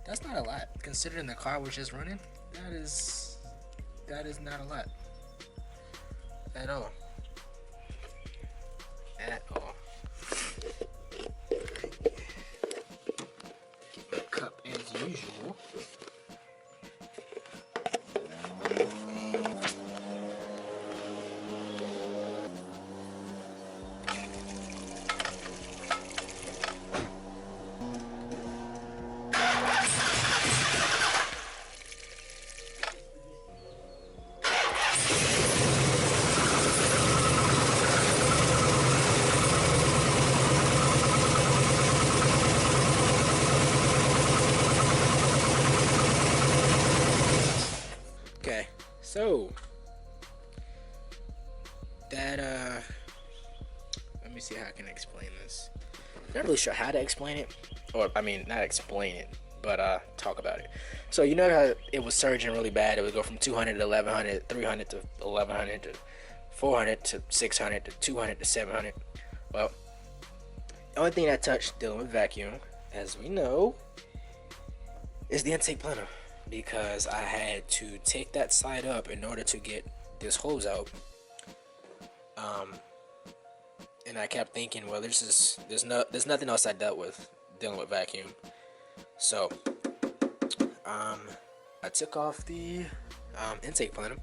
That's not a lot considering the car was just running. That is not a lot at all. At all. Keep my cup as usual. Okay, so that let me see how I can explain this. Not really sure how to explain it, or I mean not explain it, but talk about it. So you know how it was surging really bad. It would go from 200 to 1100, 300 to 1100 to 400 to 600 to 200 to 700. Well, the only thing that touched dealing with vacuum, as we know, is the intake planner. Because I had to take that side up in order to get this hose out, and I kept thinking, well, there's nothing else I dealt with dealing with vacuum. So I took off the intake plenum,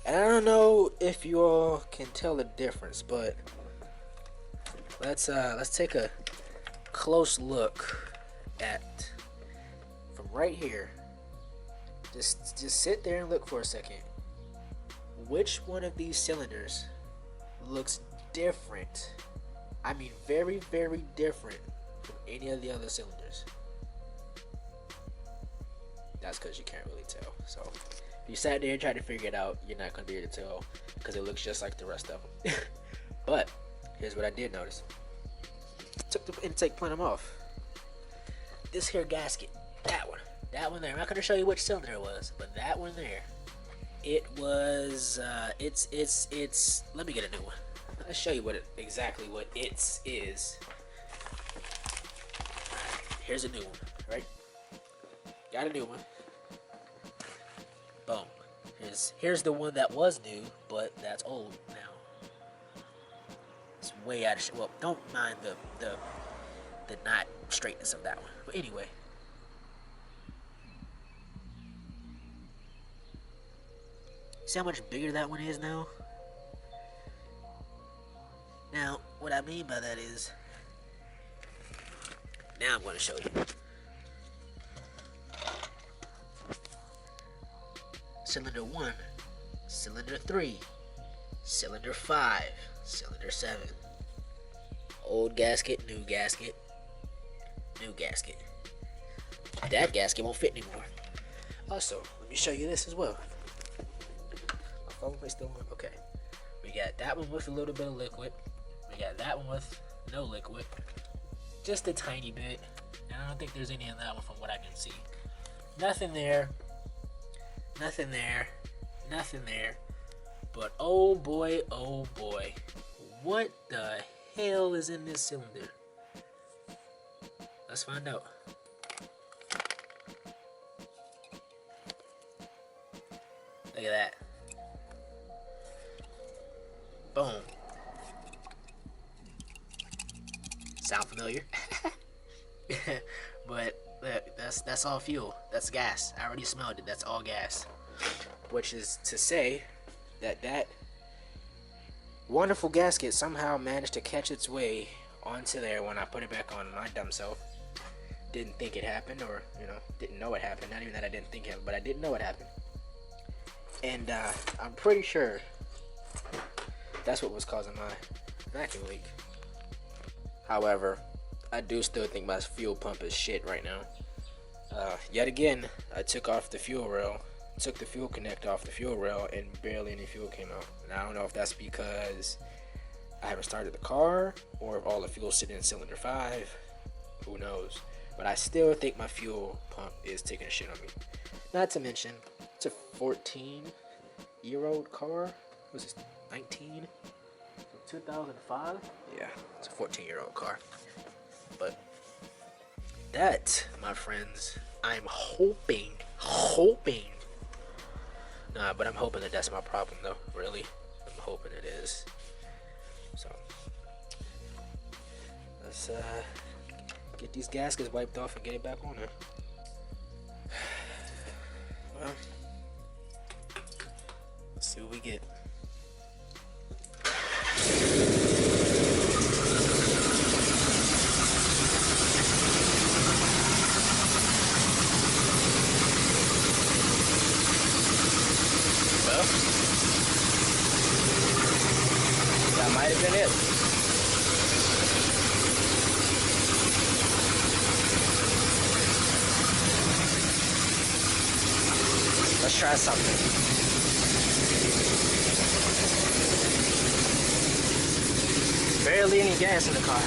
and I don't know if you all can tell the difference, but let's take a close look at from right here. Just sit there and look for a second. Which one of these cylinders looks different? I mean, very, very different from any of the other cylinders. That's because you can't really tell. So if you sat there and tried to figure it out, you're not going to be able to tell because it looks just like the rest of them. But here's what I did notice. Took the intake plenum off. This here gasket, that one there. I'm not going to show you which cylinder it was, but that one there, it was, it's, let me get a new one. Let's show you exactly what it is. Here's a new one, right? Got a new one. Boom. Here's the one that was new, but that's old now. It's way out of shape. Well, don't mind the not straightness of that one. But anyway. See how much bigger that one is now? Now, what I mean by that is, now I'm going to show you. Cylinder 1, cylinder 3, cylinder 5, cylinder 7. Old gasket, new gasket, new gasket. That gasket won't fit anymore. Also, let me show you this as well. My phone is still on. Okay. We got that one with a little bit of liquid. We got that one with no liquid. Just a tiny bit. And I don't think there's any in that one from what I can see. Nothing there. Nothing there. Nothing there. But oh boy, what the hell is in this cylinder? Let's find out. Look at that. Boom. Sound familiar? But look, that's all fuel. That's gas. I already smelled it. That's all gas. Which is to say that wonderful gasket somehow managed to catch its way onto there when I put it back on. My dumb self didn't think it happened, or didn't know it happened. Not even that I didn't think it, but I didn't know it happened. And I'm pretty sure that's what was causing my vacuum leak. However, I do still think my fuel pump is shit right now. Yet again, I took off the fuel rail, took the fuel connector off the fuel rail, and barely any fuel came out. And I don't know if that's because I haven't started the car, or if all the fuel's sitting in cylinder 5. Who knows? But I still think my fuel pump is taking a shit on me. Not to mention, it's a 14-year-old car. Was this 19? From 2005? Yeah, it's a 14-year-old car. But that, my friends, I'm hoping. Nah, but I'm hoping that that's my problem, though. Really, I'm hoping it is. So let's get these gaskets wiped off and get it back on there. Well, let's see what we get. Well, that might have been it. Let's try something. Barely any gas in the car.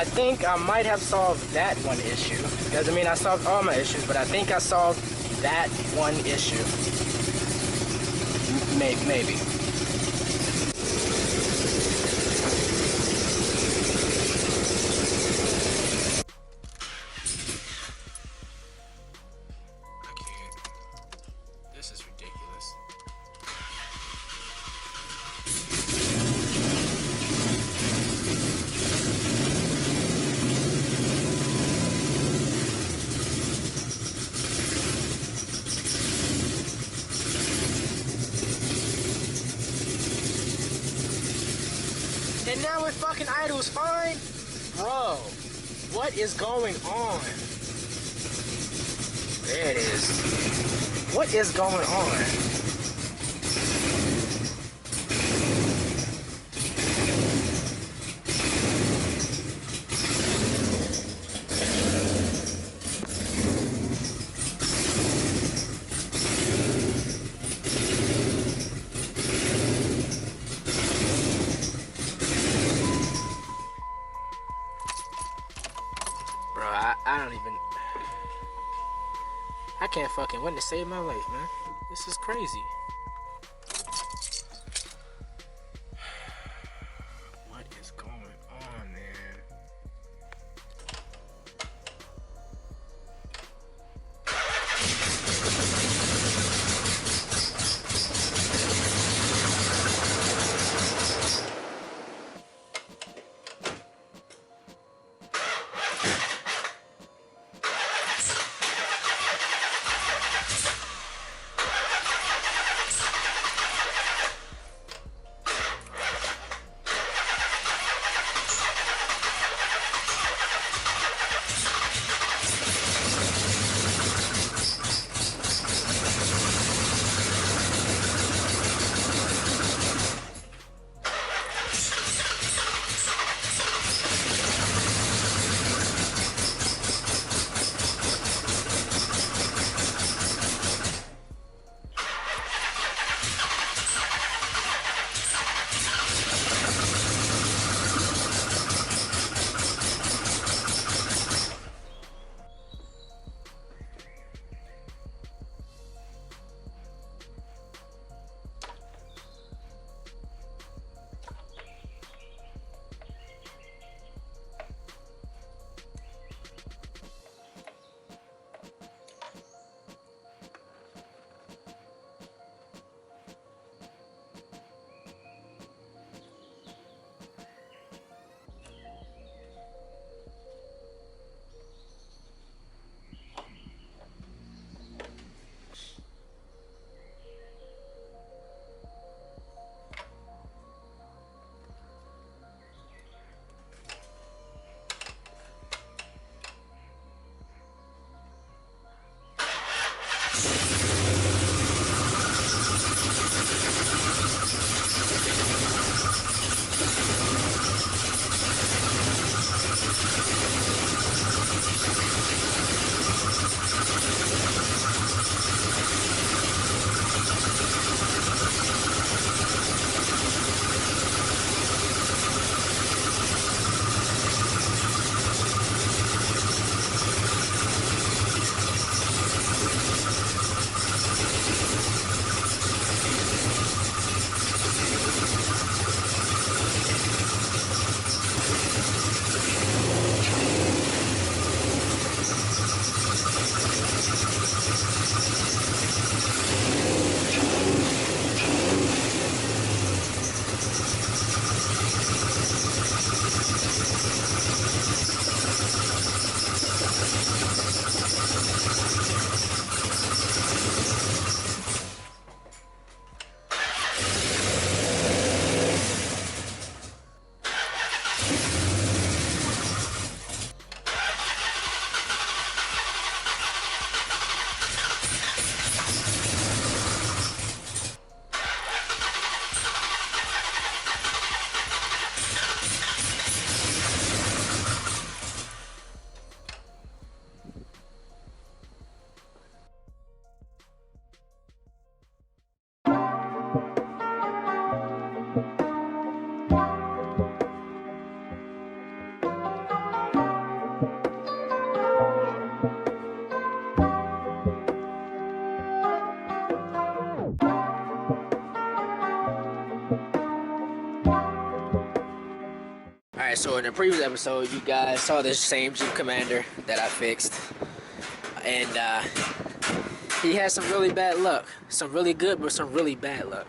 I think I might have solved that one issue. Doesn't mean I solved all my issues, but I think I solved that one issue. Maybe. I can't. This is ridiculous. And now it fucking idles fine? Bro, what is going on? There it is. What is going on? I don't even. I can't fucking win to save my life, man. This is crazy. What is going on, man? Alright, so in the previous episode, you guys saw this same Jeep Commander that I fixed. And he had some really bad luck. Some really good, but some really bad luck.